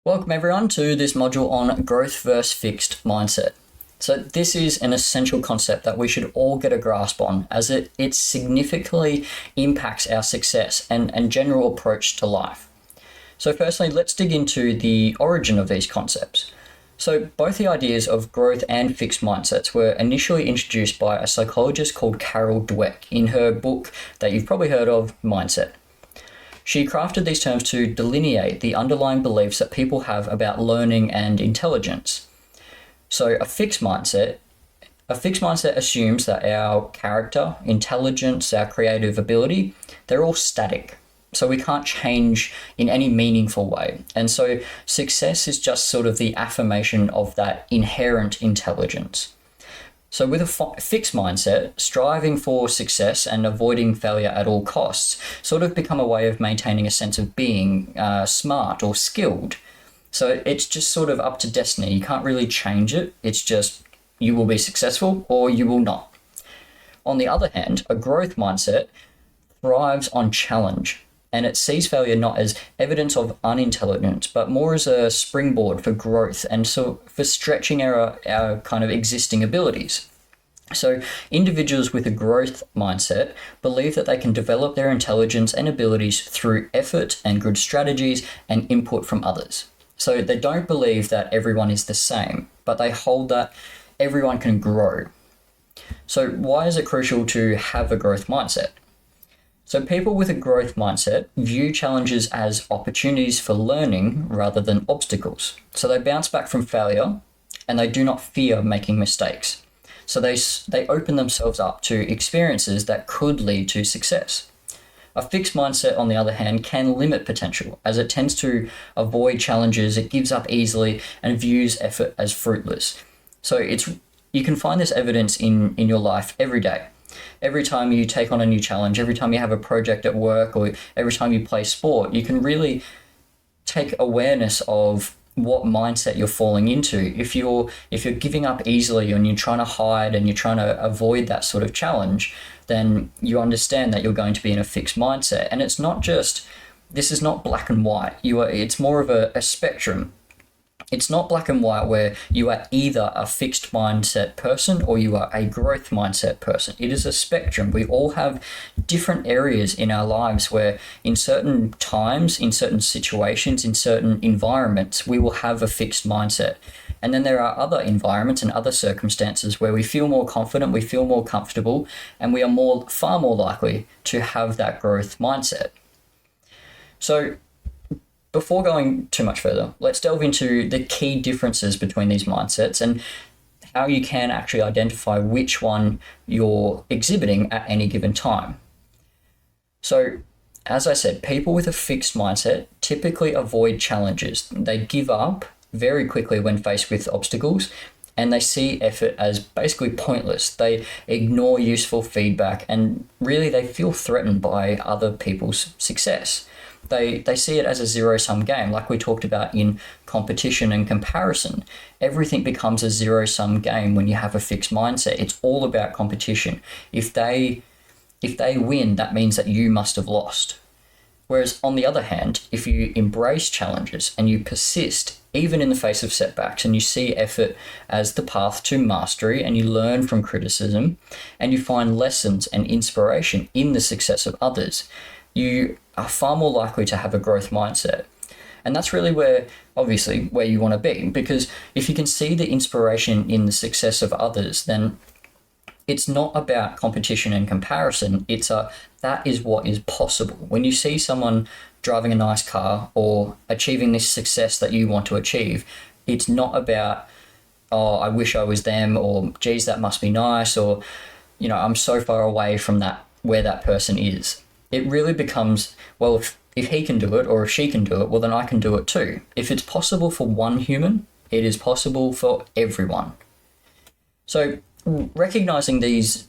Welcome everyone to this module on growth versus fixed mindset. So this is an essential concept that we should all get a grasp on, as it significantly impacts our success and general approach to life. So firstly, let's dig into the origin of these concepts. So both the ideas of growth and fixed mindsets were initially introduced by a psychologist called Carol Dweck in her book that you've probably heard of, Mindset. She crafted these terms to delineate the underlying beliefs that people have about learning and intelligence. So a fixed mindset assumes that our character, intelligence, our creative ability, they're all static. So we can't change in any meaningful way. And so success is just sort of the affirmation of that inherent intelligence. So with a fixed mindset, striving for success and avoiding failure at all costs sort of become a way of maintaining a sense of being smart or skilled. So it's just sort of up to destiny. You can't really change it. It's just you will be successful or you will not. On the other hand, a growth mindset thrives on challenge, and it sees failure not as evidence of unintelligence, but more as a springboard for growth and so for stretching our kind of existing abilities. So individuals with a growth mindset believe that they can develop their intelligence and abilities through effort and good strategies and input from others. So they don't believe that everyone is the same, but they hold that everyone can grow. So why is it crucial to have a growth mindset? So people with a growth mindset view challenges as opportunities for learning rather than obstacles. So they bounce back from failure and they do not fear making mistakes. So they open themselves up to experiences that could lead to success. A fixed mindset, on the other hand, can limit potential as it tends to avoid challenges, it gives up easily, and views effort as fruitless. So you can find this evidence in your life every day. Every time you take on a new challenge, every time you have a project at work, or every time you play sport, you can really take awareness of what mindset you're falling into. If you're giving up easily and you're trying to hide and you're trying to avoid that sort of challenge, then you understand that you're going to be in a fixed mindset. And it's not just, this is not black and white. It's more of a spectrum. It's not black and white where you are either a fixed mindset person or you are a growth mindset person. It is a spectrum. We all have different areas in our lives where in certain times, in certain situations, in certain environments, we will have a fixed mindset. And then there are other environments and other circumstances where we feel more confident, we feel more comfortable, and we are far more likely to have that growth mindset. So before going too much further, let's delve into the key differences between these mindsets and how you can actually identify which one you're exhibiting at any given time. So, as I said, people with a fixed mindset typically avoid challenges. They give up very quickly when faced with obstacles, and they see effort as basically pointless. They ignore useful feedback, and really they feel threatened by other people's success. They see it as a zero-sum game, like we talked about in competition and comparison. Everything becomes a zero-sum game when you have a fixed mindset. It's all about competition. If they win, that means that you must have lost. Whereas on the other hand, if you embrace challenges and you persist, even in the face of setbacks, and you see effort as the path to mastery, and you learn from criticism, and you find lessons and inspiration in the success of others, you are far more likely to have a growth mindset. And that's really where you want to be, because if you can see the inspiration in the success of others, then it's not about competition and comparison. That is what is possible. When you see someone driving a nice car or achieving this success that you want to achieve, it's not about, oh, I wish I was them, or geez, that must be nice, or, I'm so far away from that, where that person is. It really becomes, well, if he can do it or if she can do it, well, then I can do it too. If it's possible for one human, it is possible for everyone. So recognizing these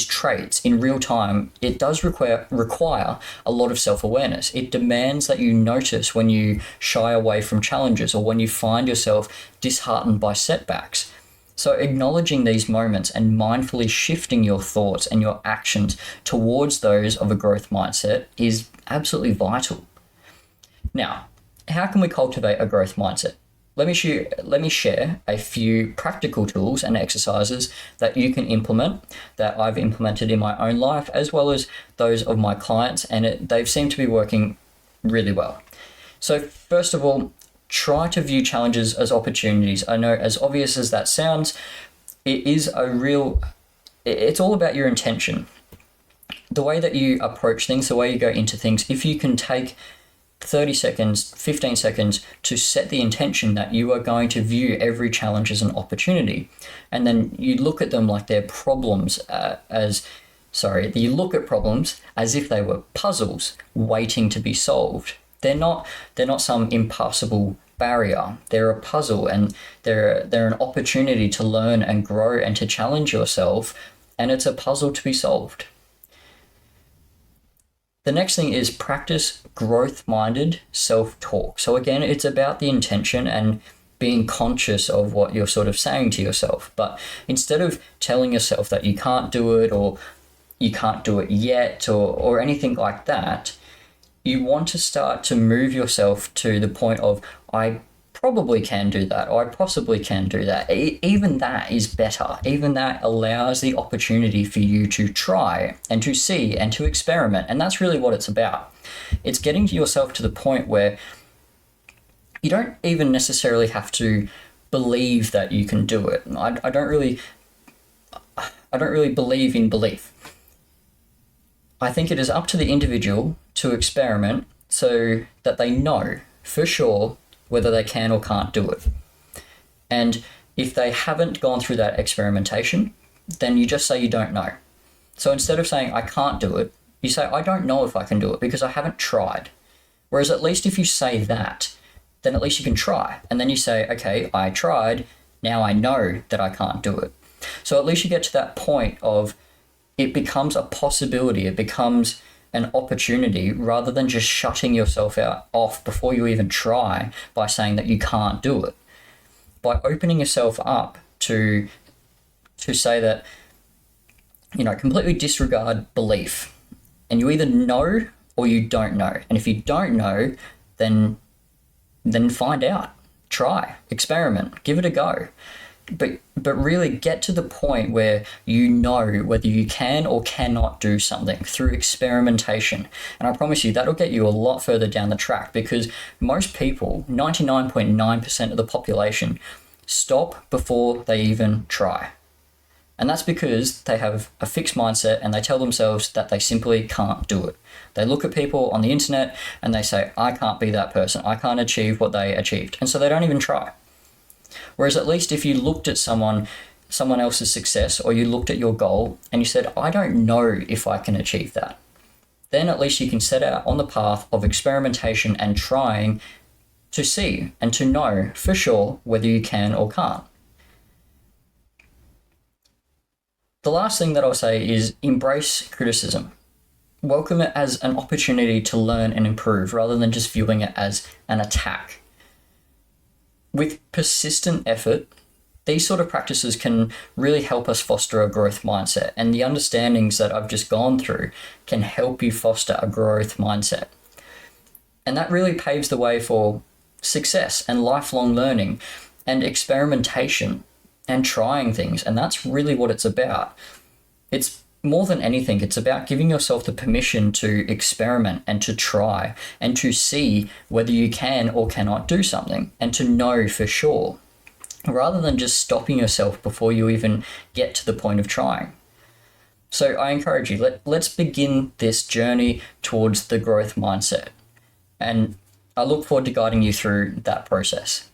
traits in real time, it does require a lot of self-awareness. It demands that you notice when you shy away from challenges or when you find yourself disheartened by setbacks. So acknowledging these moments and mindfully shifting your thoughts and your actions towards those of a growth mindset is absolutely vital. Now, how can we cultivate a growth mindset? Let me share a few practical tools and exercises that you can implement, that I've implemented in my own life, as well as those of my clients, and they've seemed to be working really well. So first of all, try to view challenges as opportunities. I know, as obvious as that sounds, it's all about your intention. The way that you approach things, the way you go into things, if you can take 30 seconds, 15 seconds to set the intention that you are going to view every challenge as an opportunity. And then you look at them like they're problems you look at problems as if they were puzzles waiting to be solved. They're not some impassable barrier. They're a puzzle, and they're an opportunity to learn and grow and to challenge yourself, and it's a puzzle to be solved. The next thing is practice growth-minded self-talk. So again, it's about the intention and being conscious of what you're sort of saying to yourself. But instead of telling yourself that you can't do it, or you can't do it yet, or anything like that, you want to start to move yourself to the point of, I probably can do that, or I possibly can do that. Even that is better. Even that allows the opportunity for you to try and to see and to experiment. And that's really what it's about. It's getting yourself to the point where you don't even necessarily have to believe that you can do it. I don't really believe in belief. I think it is up to the individual to experiment so that they know for sure whether they can or can't do it. And if they haven't gone through that experimentation, then you just say you don't know. So instead of saying I can't do it, you say I don't know if I can do it because I haven't tried. Whereas at least if you say that, then at least you can try. And then you say, okay, I tried, now I know that I can't do it. So at least you get to that point of it becomes a possibility, it becomes an opportunity, rather than just shutting yourself off before you even try by saying that you can't do it. By opening yourself up to say that, completely disregard belief, and you either know or you don't know. And if you don't know, then find out, try, experiment, give it a go. But really get to the point where you know whether you can or cannot do something through experimentation. And I promise you that'll get you a lot further down the track, because most people, 99.9% of the population, stop before they even try. And that's because they have a fixed mindset and they tell themselves that they simply can't do it. They look at people on the internet and they say, I can't be that person. I can't achieve what they achieved. And so they don't even try. Whereas at least if you looked at someone else's success, or you looked at your goal and you said, I don't know if I can achieve that, then at least you can set out on the path of experimentation and trying to see and to know for sure whether you can or can't. The last thing that I'll say is embrace criticism. Welcome it as an opportunity to learn and improve, rather than just viewing it as an attack. With persistent effort, these sort of practices can really help us foster a growth mindset, and the understandings that I've just gone through can help you foster a growth mindset. And that really paves the way for success and lifelong learning and experimentation and trying things. And that's really what it's about. It's more than anything, it's about giving yourself the permission to experiment and to try and to see whether you can or cannot do something, and to know for sure, rather than just stopping yourself before you even get to the point of trying. So I encourage you, let's begin this journey towards the growth mindset. And I look forward to guiding you through that process.